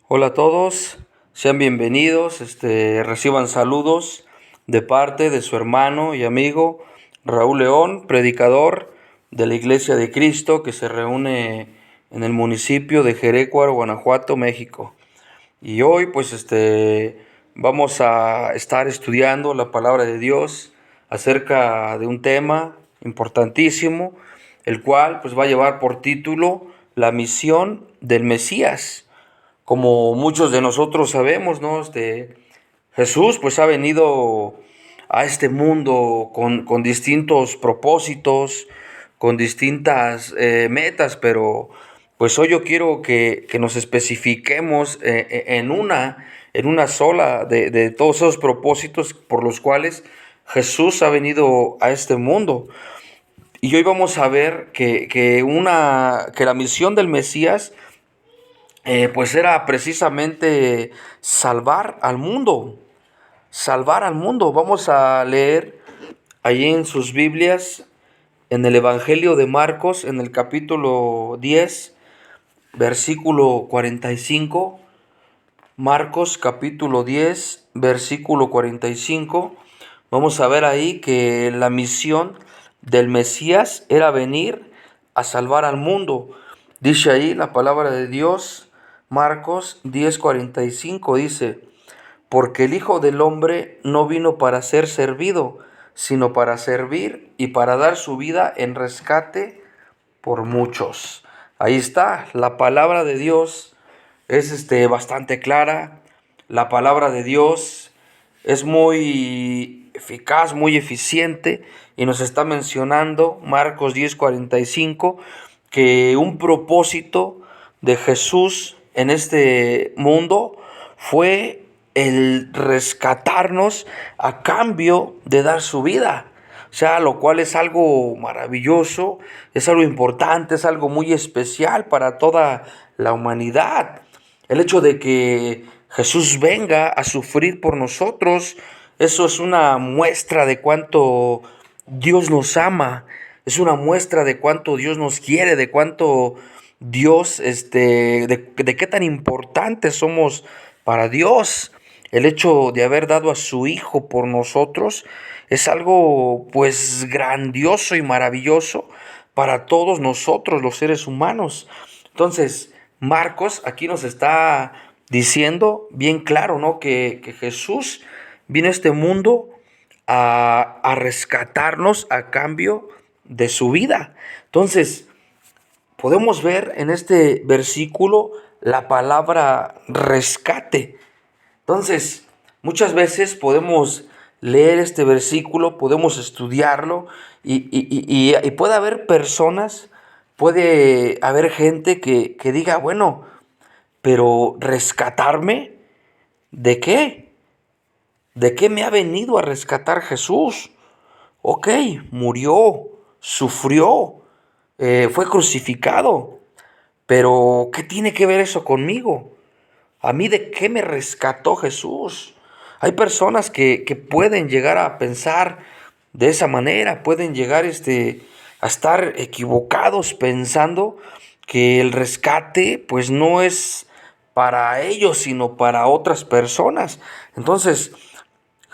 Hola a todos, sean bienvenidos, reciban saludos de parte de su hermano y amigo Raúl León, predicador de la Iglesia de Cristo que se reúne en el municipio de Jerécuaro, Guanajuato, México. Y hoy vamos a estar estudiando la palabra de Dios acerca de un tema importantísimo, el cual pues va a llevar por título la misión del Mesías. Como muchos de nosotros sabemos, ¿no? Jesús pues ha venido a este mundo con distintos propósitos, con distintas metas, pero pues hoy yo quiero que nos especifiquemos en una sola de todos esos propósitos por los cuales Jesús ha venido a este mundo. Y hoy vamos a ver que la misión del Mesías pues era precisamente salvar al mundo, salvar al mundo. Vamos a leer allí en sus Biblias, en el Evangelio de Marcos, en el capítulo 10, versículo 45. Marcos capítulo 10, versículo 45. Vamos a ver ahí que la misión del Mesías era venir a salvar al mundo. Dice ahí la palabra de Dios, Marcos 10:45 dice: porque el Hijo del Hombre no vino para ser servido, sino para servir y para dar su vida en rescate por muchos. Ahí está, la palabra de Dios es bastante clara. La palabra de Dios es muy eficaz, muy eficiente, y nos está mencionando Marcos 10:45 que un propósito de Jesús en este mundo fue el rescatarnos a cambio de dar su vida. O sea, lo cual es algo maravilloso, es algo importante, es algo muy especial para toda la humanidad. El hecho de que Jesús venga a sufrir por nosotros, eso es una muestra de cuánto Dios nos ama, es una muestra de cuánto Dios nos quiere, de cuánto Dios, de qué tan importantes somos para Dios. El hecho de haber dado a su Hijo por nosotros es algo pues grandioso y maravilloso para todos nosotros los seres humanos. Entonces, Marcos aquí nos está diciendo bien claro, ¿no? Que Jesús vino a este mundo a rescatarnos a cambio de su vida. Entonces, podemos ver en este versículo la palabra rescate. Entonces, muchas veces podemos leer este versículo, podemos estudiarlo y puede haber personas, puede haber gente que diga, bueno, pero ¿rescatarme? ¿De qué? ¿De qué me ha venido a rescatar Jesús? Ok, murió, sufrió, fue crucificado, pero ¿qué tiene que ver eso conmigo? ¿A mí de qué me rescató Jesús? Hay personas que pueden llegar a pensar de esa manera, pueden llegar a estar equivocados pensando que el rescate pues no es para ellos, sino para otras personas. Entonces,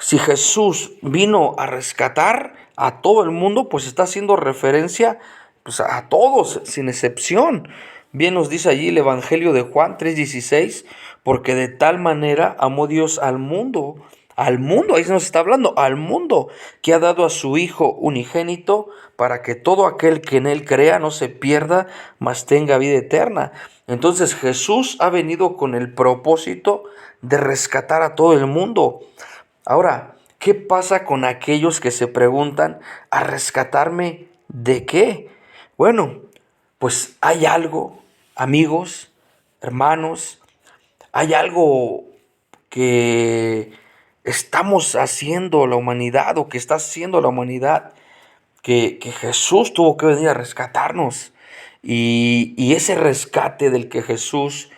si Jesús vino a rescatar a todo el mundo, pues está haciendo referencia pues, a todos, sin excepción. Bien nos dice allí el Evangelio de Juan 3:16, porque de tal manera amó Dios al mundo, ahí se nos está hablando, al mundo, que ha dado a su Hijo unigénito, para que todo aquel que en Él crea no se pierda, mas tenga vida eterna. Entonces Jesús ha venido con el propósito de rescatar a todo el mundo. Ahora, ¿qué pasa con aquellos que se preguntan, ¿a rescatarme de qué? Bueno, pues hay algo, amigos, hermanos, hay algo que estamos haciendo la humanidad o que está haciendo la humanidad, que Jesús tuvo que venir a rescatarnos. Y ese rescate del que Jesús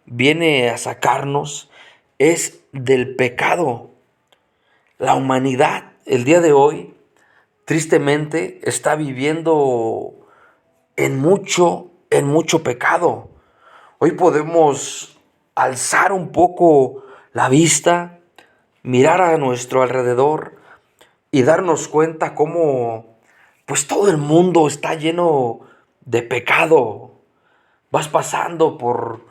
viene a sacarnos es del pecado. La humanidad, el día de hoy, tristemente, está viviendo en mucho pecado. Hoy podemos alzar un poco la vista, mirar a nuestro alrededor y darnos cuenta cómo pues todo el mundo está lleno de pecado. Vas pasando por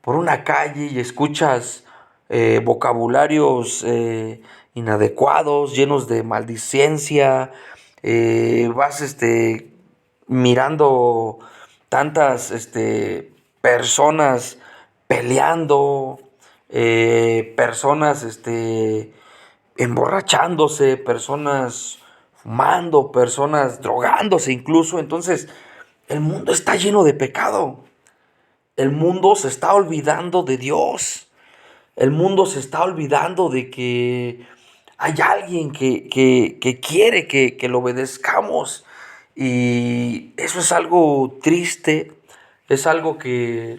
una calle y escuchas vocabularios inadecuados, llenos de maldicencia. Vas mirando tantas personas peleando, personas emborrachándose, personas fumando, personas drogándose incluso. Entonces, el mundo está lleno de pecado. El mundo se está olvidando de Dios. El mundo se está olvidando de que hay alguien que quiere que lo obedezcamos. Y eso es algo triste. Es algo que,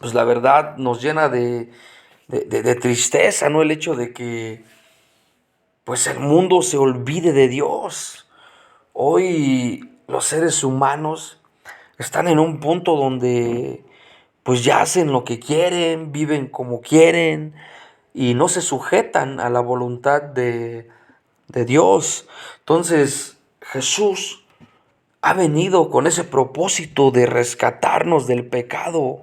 pues la verdad, nos llena de tristeza, ¿no? El hecho de que, pues el mundo se olvide de Dios. Hoy los seres humanos están en un punto donde pues ya hacen lo que quieren, viven como quieren y no se sujetan a la voluntad de Dios. Entonces Jesús ha venido con ese propósito de rescatarnos del pecado,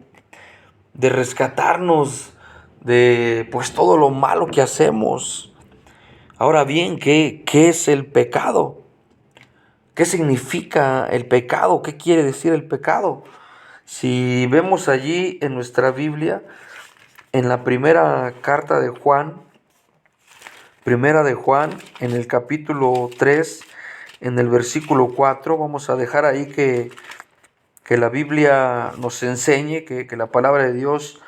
de rescatarnos de pues todo lo malo que hacemos. Ahora bien, ¿qué es el pecado? ¿Qué significa el pecado? ¿Qué quiere decir el pecado? Si vemos allí en nuestra Biblia, en la primera carta de Juan, primera de Juan, en el capítulo 3, en el versículo 4, vamos a dejar ahí que la Biblia nos enseñe, que la palabra de Dios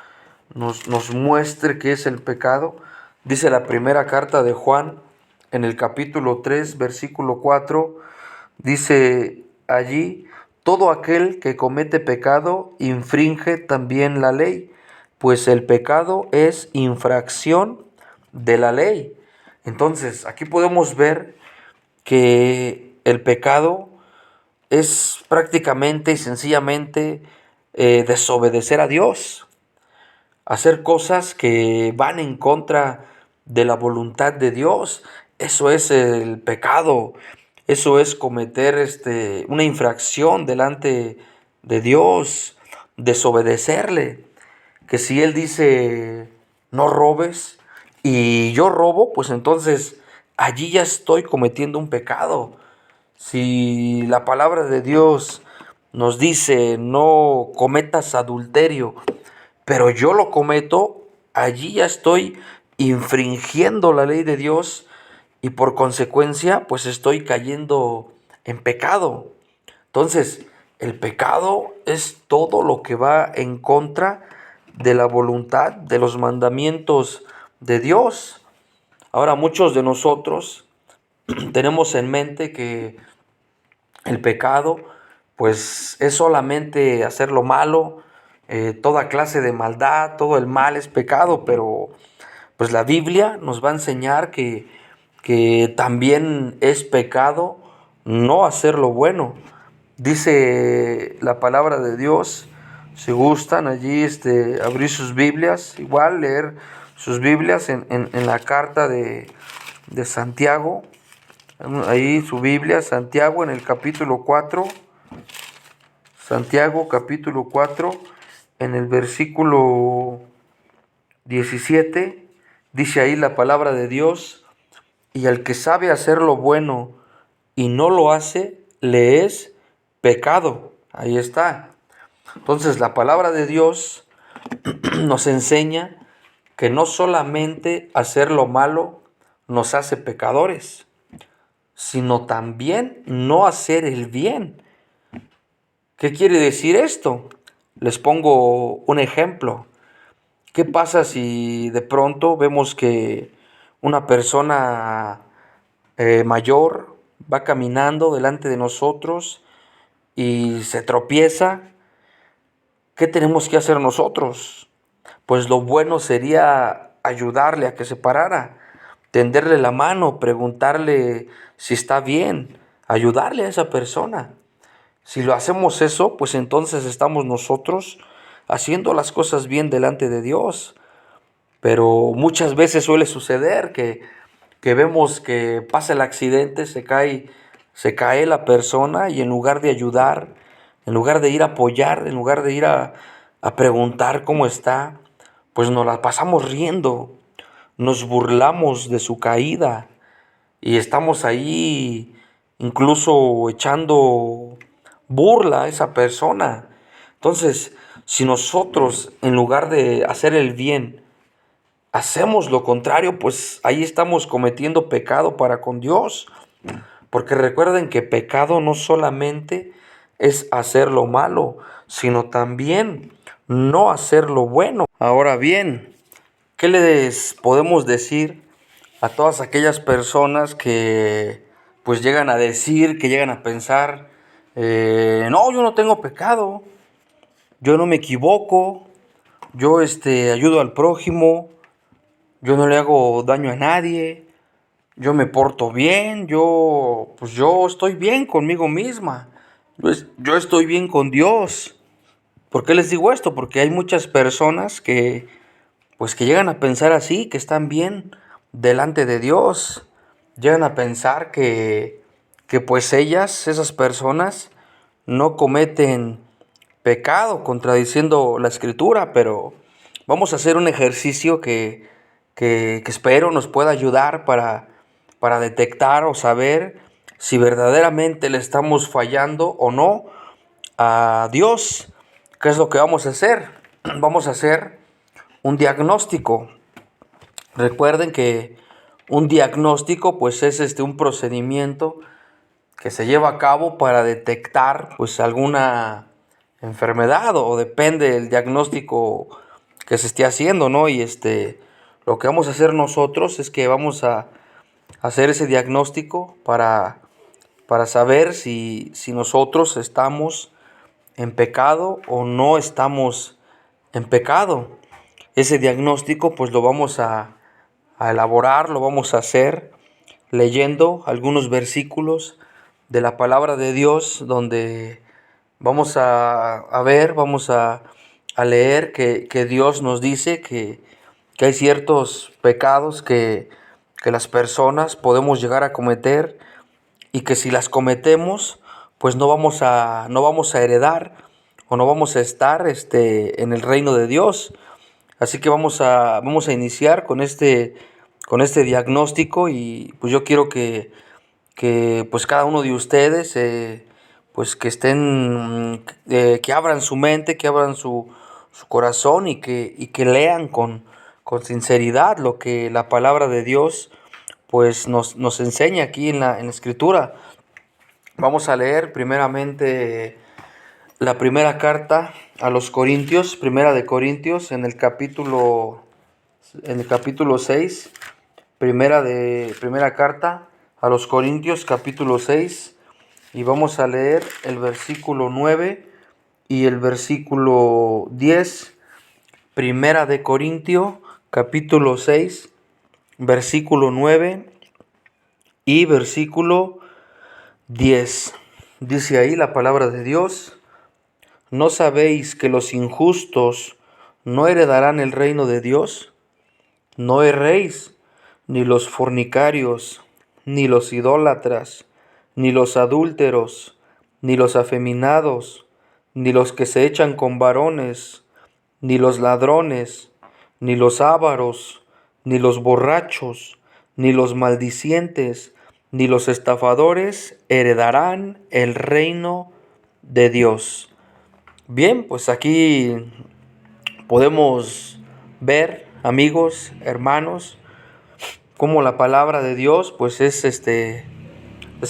nos muestre qué es el pecado. Dice la primera carta de Juan, en el capítulo 3, versículo 4, dice allí: todo aquel que comete pecado infringe también la ley, pues el pecado es infracción de la ley. Entonces, aquí podemos ver que el pecado es prácticamente y sencillamente desobedecer a Dios, hacer cosas que van en contra de la voluntad de Dios. Eso es el pecado. Eso es cometer una infracción delante de Dios, desobedecerle. Que si Él dice no robes y yo robo, pues entonces allí ya estoy cometiendo un pecado. Si la palabra de Dios nos dice no cometas adulterio, pero yo lo cometo, allí ya estoy infringiendo la ley de Dios y por consecuencia pues estoy cayendo en pecado. Entonces, el pecado es todo lo que va en contra de la voluntad, de los mandamientos de Dios. Ahora, muchos de nosotros tenemos en mente que el pecado pues es solamente hacer lo malo, toda clase de maldad, todo el mal es pecado, pero pues la Biblia nos va a enseñar que también es pecado no hacer lo bueno. Dice la palabra de Dios, si gustan allí abrir sus Biblias, igual leer sus Biblias en la carta de Santiago, ahí su Biblia, Santiago en el capítulo 4, Santiago capítulo 4, en el versículo 17, dice ahí la palabra de Dios: y al que sabe hacer lo bueno y no lo hace, le es pecado. Ahí está. Entonces la palabra de Dios nos enseña que no solamente hacer lo malo nos hace pecadores, sino también no hacer el bien. ¿Qué quiere decir esto? Les pongo un ejemplo. ¿Qué pasa si de pronto vemos que una persona mayor va caminando delante de nosotros y se tropieza? ¿Qué tenemos que hacer nosotros? Pues lo bueno sería ayudarle a que se parara, tenderle la mano, preguntarle si está bien, ayudarle a esa persona. Si lo hacemos eso, pues entonces estamos nosotros haciendo las cosas bien delante de Dios. Pero muchas veces suele suceder que vemos que pasa el accidente, se cae la persona y en lugar de ayudar, en lugar de ir a apoyar, en lugar de ir a preguntar cómo está, pues nos la pasamos riendo, nos burlamos de su caída y estamos ahí incluso echando burla a esa persona. Entonces, si nosotros en lugar de hacer el bien, hacemos lo contrario, pues ahí estamos cometiendo pecado para con Dios. Porque recuerden que pecado no solamente es hacer lo malo, sino también no hacer lo bueno. Ahora bien, ¿qué les podemos decir a todas aquellas personas que pues llegan a decir, que llegan a pensar, no, yo no tengo pecado, yo no me equivoco, yo ayudo al prójimo, yo no le hago daño a nadie, yo me porto bien, pues yo estoy bien conmigo misma, yo estoy bien con Dios? ¿Por qué les digo esto? Porque hay muchas personas pues que llegan a pensar así, que están bien delante de Dios. Llegan a pensar que pues esas personas, no cometen pecado, contradiciendo la Escritura, pero vamos a hacer un ejercicio que espero nos pueda ayudar para detectar o saber si verdaderamente le estamos fallando o no a Dios. ¿Qué es lo que vamos a hacer? Vamos a hacer un diagnóstico. Recuerden que un diagnóstico pues es un procedimiento que se lleva a cabo para detectar pues alguna enfermedad o depende del diagnóstico que se esté haciendo, ¿no? Y lo que vamos a hacer nosotros es que vamos a hacer ese diagnóstico para saber si nosotros estamos en pecado o no estamos en pecado. Ese diagnóstico pues lo vamos a elaborar, lo vamos a hacer leyendo algunos versículos de la palabra de Dios donde vamos a ver, vamos a leer que Dios nos dice que hay ciertos pecados que las personas podemos llegar a cometer y que si las cometemos, pues no vamos a heredar o no vamos a estar en el reino de Dios. Así que vamos a iniciar con este diagnóstico y pues yo quiero que pues cada uno de ustedes pues que estén, que abran su mente, que abran su corazón y que lean con sinceridad lo que la palabra de Dios pues nos enseña aquí en la Escritura. Vamos a leer primeramente la primera carta a los Corintios, primera de Corintios, en el capítulo 6, primera carta a los Corintios, capítulo 6, y vamos a leer el versículo 9 y el versículo 10. Primera de Corintios, capítulo 6, versículo 9 y versículo 10. Dice ahí la palabra de Dios: ¿No sabéis que los injustos no heredarán el reino de Dios? No erréis, ni los fornicarios, ni los idólatras, ni los adúlteros, ni los afeminados, ni los que se echan con varones, ni los ladrones, ni los ávaros, ni los borrachos, ni los maldicientes, ni los estafadores heredarán el reino de Dios. Bien, pues aquí podemos ver, amigos, hermanos, cómo la palabra de Dios pues es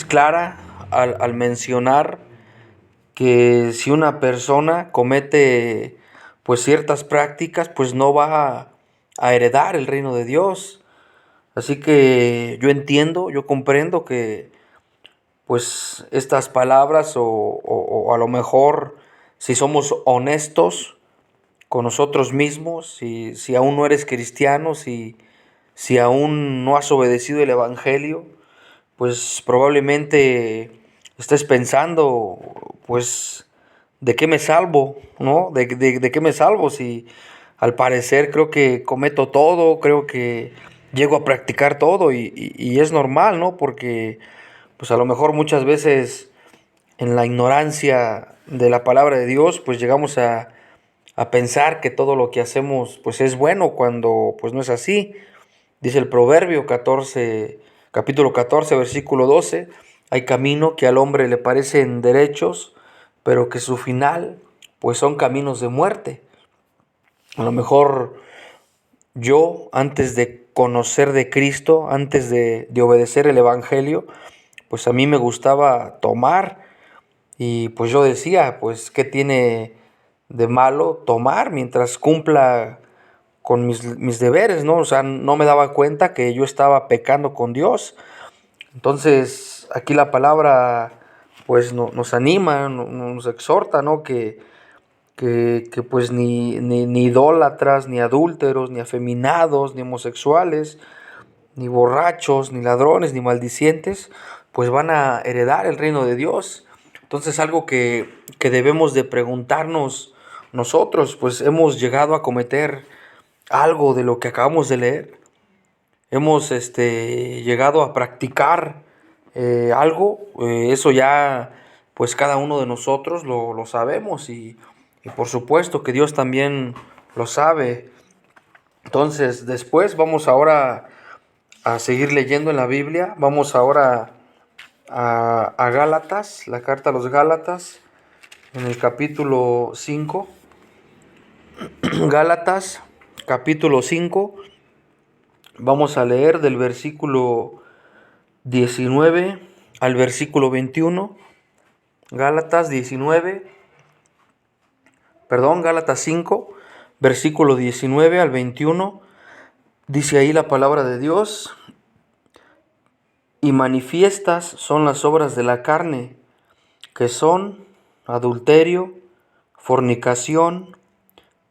clara al mencionar que si una persona comete pues ciertas prácticas, pues no va a heredar el reino de Dios. Así que yo entiendo, yo comprendo que pues estas palabras o a lo mejor si somos honestos con nosotros mismos, si aún no eres cristiano, si aún no has obedecido el Evangelio, pues probablemente estés pensando, pues ¿de qué me salvo? ¿No? ¿De qué me salvo si al parecer creo que cometo todo, creo que llego a practicar todo y es normal, ¿no? Porque pues a lo mejor muchas veces en la ignorancia de la palabra de Dios, pues llegamos a pensar que todo lo que hacemos pues es bueno cuando pues no es así. Dice el Proverbio 14, capítulo 14, versículo 12, hay camino que al hombre le parecen derechos, pero que su final pues son caminos de muerte. A lo mejor yo, antes de conocer de Cristo, antes de obedecer el Evangelio, pues a mí me gustaba tomar y pues yo decía, pues, ¿qué tiene de malo tomar mientras cumpla con mis deberes, ¿no? O sea, no me daba cuenta que yo estaba pecando con Dios. Entonces, aquí la palabra, pues, nos anima, nos exhorta, ¿no? Que pues ni idólatras, ni adúlteros, ni afeminados, ni homosexuales, ni borrachos, ni ladrones, ni maldicientes, pues van a heredar el reino de Dios. Entonces algo que debemos de preguntarnos nosotros, pues hemos llegado a cometer algo de lo que acabamos de leer. Hemos llegado a practicar algo, eso ya pues cada uno de nosotros lo sabemos y por supuesto que Dios también lo sabe. Entonces después vamos ahora a seguir leyendo en la Biblia. Vamos ahora a Gálatas, la carta a los Gálatas, en el capítulo 5. Gálatas, capítulo 5. Vamos a leer del versículo 19 al versículo 21. Gálatas 5, versículo 19 al 21. Dice ahí la palabra de Dios: y manifiestas son las obras de la carne, que son adulterio, fornicación,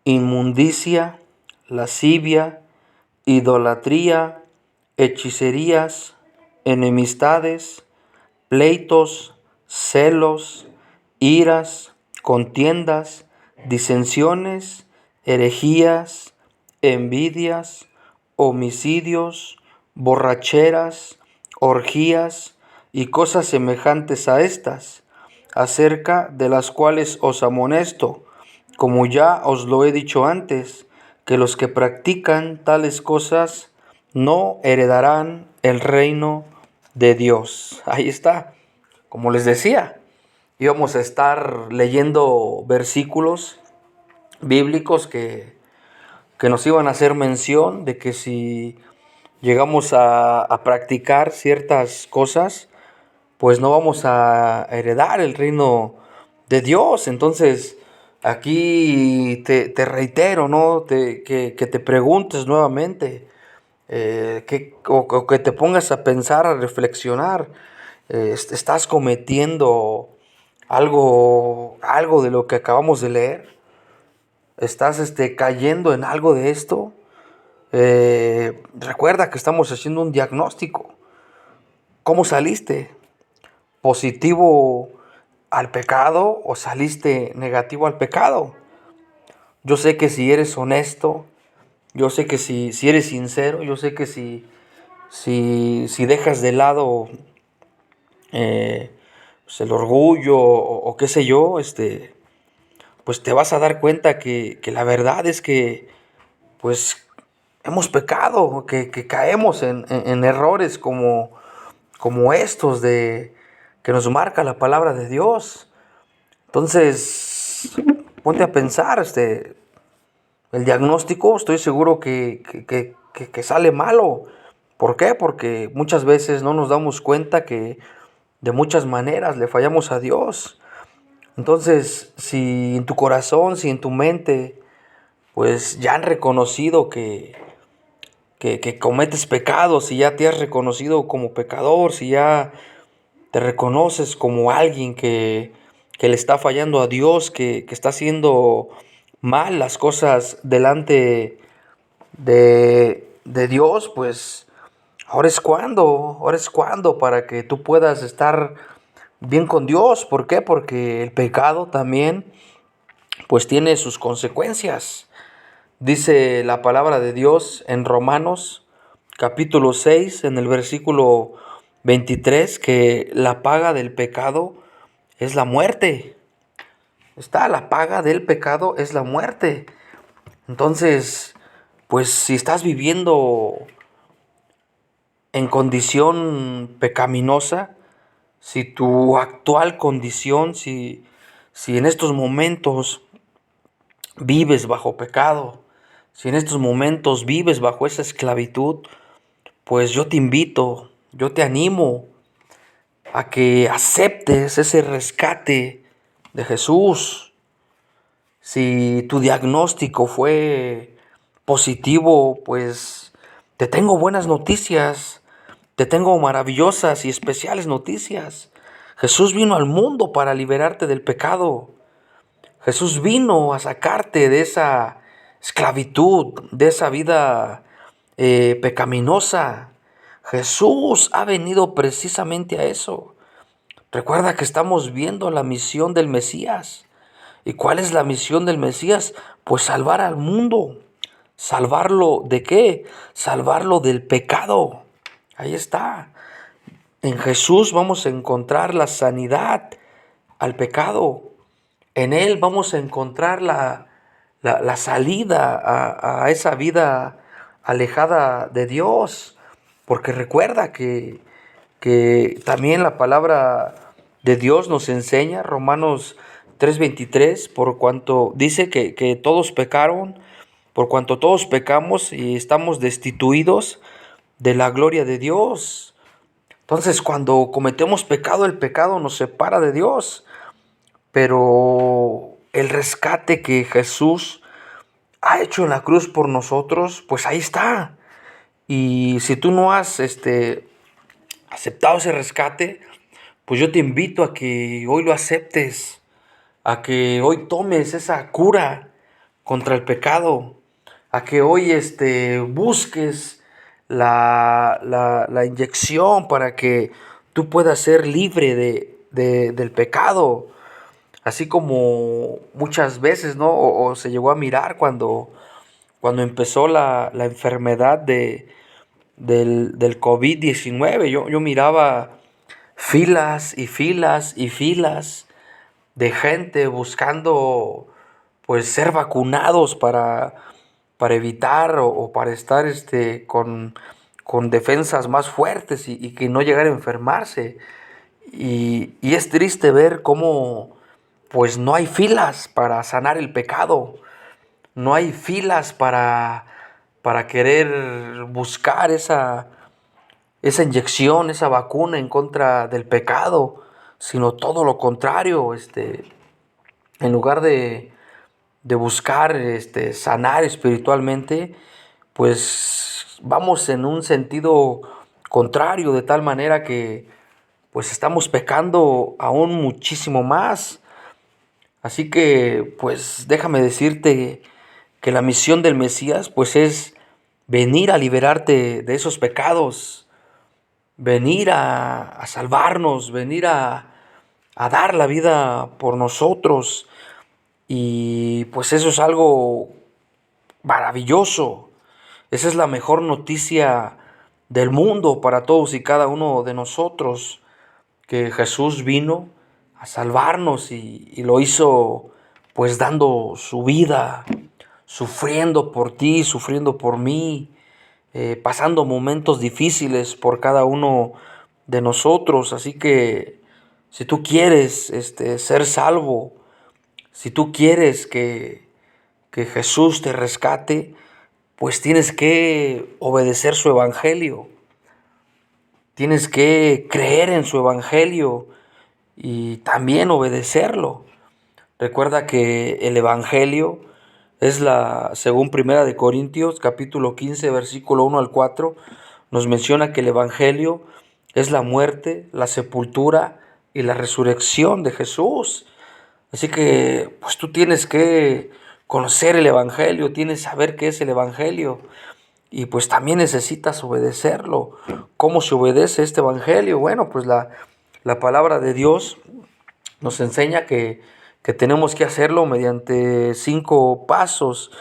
inmundicia, lascivia, idolatría, hechicerías, enemistades, pleitos, celos, iras, contiendas, disensiones, herejías, envidias, homicidios, borracheras, orgías y cosas semejantes a estas, acerca de las cuales os amonesto, como ya os lo he dicho antes, que los que practican tales cosas no heredarán el reino de Dios. Ahí está, como les decía, íbamos a estar leyendo versículos bíblicos que nos iban a hacer mención de que si llegamos a practicar ciertas cosas, pues no vamos a heredar el reino de Dios. Entonces, aquí te reitero, ¿no? Que te preguntes nuevamente, o que te pongas a pensar, a reflexionar. ¿Estás cometiendo algo de lo que acabamos de leer? ¿Estás cayendo en algo de esto? Recuerda que estamos haciendo un diagnóstico. ¿Cómo saliste? ¿Positivo al pecado o saliste negativo al pecado? Yo sé que si eres honesto, yo sé que si eres sincero, yo sé que si dejas de lado pues el orgullo o qué sé yo, pues te vas a dar cuenta que la verdad es que pues hemos pecado, que caemos en errores como estos que nos marca la palabra de Dios. Entonces, ponte a pensar, el diagnóstico estoy seguro que sale malo. ¿Por qué? Porque muchas veces no nos damos cuenta que de muchas maneras le fallamos a Dios. Entonces, si en tu corazón, si en tu mente, pues ya han reconocido que cometes pecados, si ya te has reconocido como pecador, si ya te reconoces como alguien que le está fallando a Dios, que está haciendo mal las cosas delante de Dios, pues ahora es cuando para que tú puedas estar bien con Dios. ¿Por qué? Porque el pecado también pues tiene sus consecuencias. Dice la palabra de Dios en Romanos capítulo 6 en el versículo 23 que la paga del pecado es la muerte. La paga del pecado es la muerte. Entonces, pues si estás viviendo en condición pecaminosa, si tu actual condición, si en estos momentos vives bajo pecado, si en estos momentos vives bajo esa esclavitud, pues yo te invito, yo te animo a que aceptes ese rescate de Jesús. Si tu diagnóstico fue positivo, pues te tengo buenas noticias, te tengo maravillosas y especiales noticias. Jesús vino al mundo para liberarte del pecado. Jesús vino a sacarte de esa esclavitud, de esa vida pecaminosa. Jesús ha venido precisamente a eso. Recuerda que estamos viendo la misión del Mesías. ¿Y cuál es la misión del Mesías? Pues salvar al mundo. ¿Salvarlo de qué? Salvarlo del pecado. Ahí está. En Jesús vamos a encontrar la sanidad al pecado. En Él vamos a encontrar la salida a esa vida alejada de Dios. Porque recuerda que también la palabra de Dios nos enseña, Romanos 3:23, por cuanto dice que todos pecaron, por cuanto todos pecamos y estamos destituidos de la gloria de Dios. Entonces, cuando cometemos pecado, el pecado nos separa de Dios. Pero el rescate que Jesús ha hecho en la cruz por nosotros, pues ahí está. Y si tú no has aceptado ese rescate, pues yo te invito a que hoy lo aceptes, a que hoy tomes esa cura contra el pecado, a que hoy busques la inyección para que tú puedas ser libre del pecado. Así como muchas veces, ¿no? O se llegó a mirar cuando empezó la enfermedad del COVID-19. Yo miraba filas y filas y filas de gente buscando pues ser vacunados para evitar o para estar con defensas más fuertes y que no llegar a enfermarse. Y es triste ver cómo pues no hay filas para sanar el pecado, no hay filas para querer buscar esa inyección, esa vacuna en contra del pecado, sino todo lo contrario. En lugar de buscar sanar espiritualmente, pues vamos en un sentido contrario, de tal manera que pues estamos pecando aún muchísimo más. Así que pues déjame decirte que la misión del Mesías pues es venir a liberarte de esos pecados, venir a salvarnos, venir a dar la vida por nosotros. Y pues eso es algo maravilloso. Esa es la mejor noticia del mundo para todos y cada uno de nosotros, que Jesús vino a salvarnos y lo hizo pues dando su vida, sufriendo por ti, sufriendo por mí, pasando momentos difíciles por cada uno de nosotros. Así que si tú quieres ser salvo, si tú quieres que Jesús te rescate, pues tienes que obedecer su evangelio. Tienes que creer en su evangelio y también obedecerlo. Recuerda que el evangelio es según Primera de Corintios, capítulo 15, versículo 1 al 4, nos menciona que el evangelio es la muerte, la sepultura y la resurrección de Jesús. Así que pues tú tienes que conocer el evangelio, tienes que saber qué es el evangelio. Y pues también necesitas obedecerlo. ¿Cómo se obedece este evangelio? Bueno, pues La palabra de Dios nos enseña que tenemos que hacerlo mediante 5 pasos: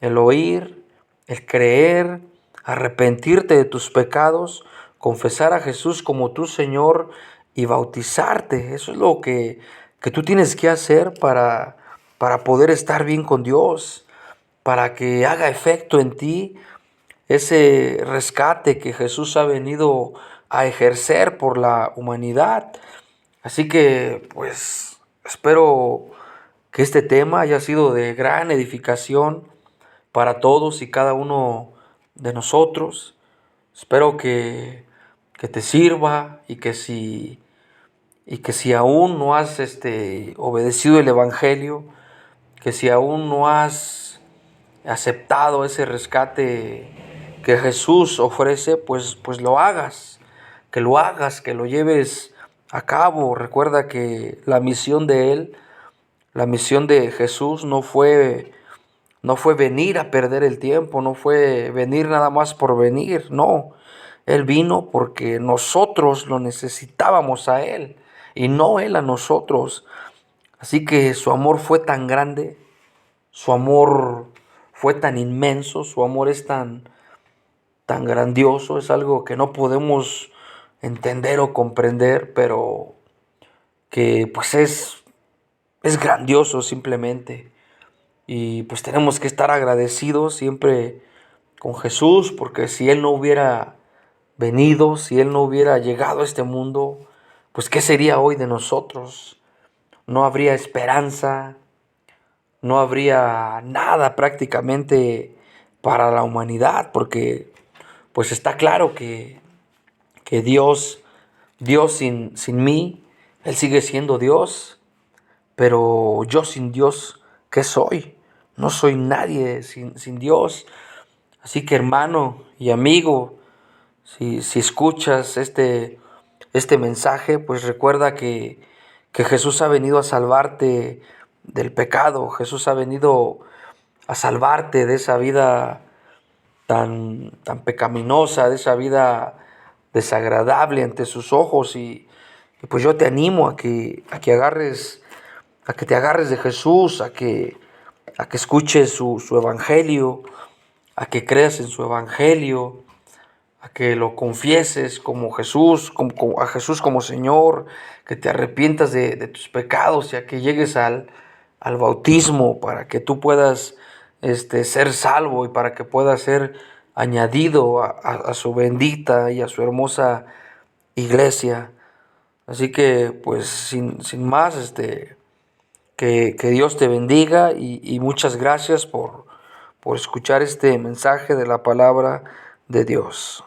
el oír, el creer, arrepentirte de tus pecados, confesar a Jesús como tu Señor y bautizarte. Eso es lo que tú tienes que hacer para poder estar bien con Dios, para que haga efecto en ti ese rescate que Jesús ha venido a ejercer por la humanidad. Así que, pues, espero que este tema haya sido de gran edificación para todos y cada uno de nosotros. Espero que te sirva y que si aún no has obedecido el Evangelio, que si aún no has aceptado ese rescate que Jesús ofrece, pues lo hagas, que lo lleves a cabo. Recuerda que la misión de Él, la misión de Jesús no fue venir a perder el tiempo, no fue venir nada más por venir, no. Él vino porque nosotros lo necesitábamos a Él y no Él a nosotros. Así que su amor fue tan grande, su amor fue tan inmenso, su amor es tan grandioso, es algo que no podemos entender o comprender, pero que pues es grandioso simplemente. Y pues tenemos que estar agradecidos siempre con Jesús, porque si Él no hubiera venido, si Él no hubiera llegado a este mundo, pues ¿qué sería hoy de nosotros? No habría esperanza, no habría nada prácticamente para la humanidad, porque pues está claro que Dios sin mí, Él sigue siendo Dios, pero yo sin Dios, ¿qué soy? No soy nadie sin Dios. Así que hermano y amigo, si escuchas este mensaje, pues recuerda que Jesús ha venido a salvarte del pecado. Jesús ha venido a salvarte de esa vida tan pecaminosa, de esa vida desagradable ante sus ojos. Y pues yo te animo a que te agarres de Jesús, a que escuches su evangelio, a que creas en su evangelio, a que lo confieses como Jesús, a Jesús como Señor, que te arrepientas de tus pecados y a que llegues al bautismo para que tú puedas ser salvo y para que puedas ser añadido a su bendita y a su hermosa iglesia. Así que pues sin más, que Dios te bendiga y muchas gracias por escuchar este mensaje de la palabra de Dios.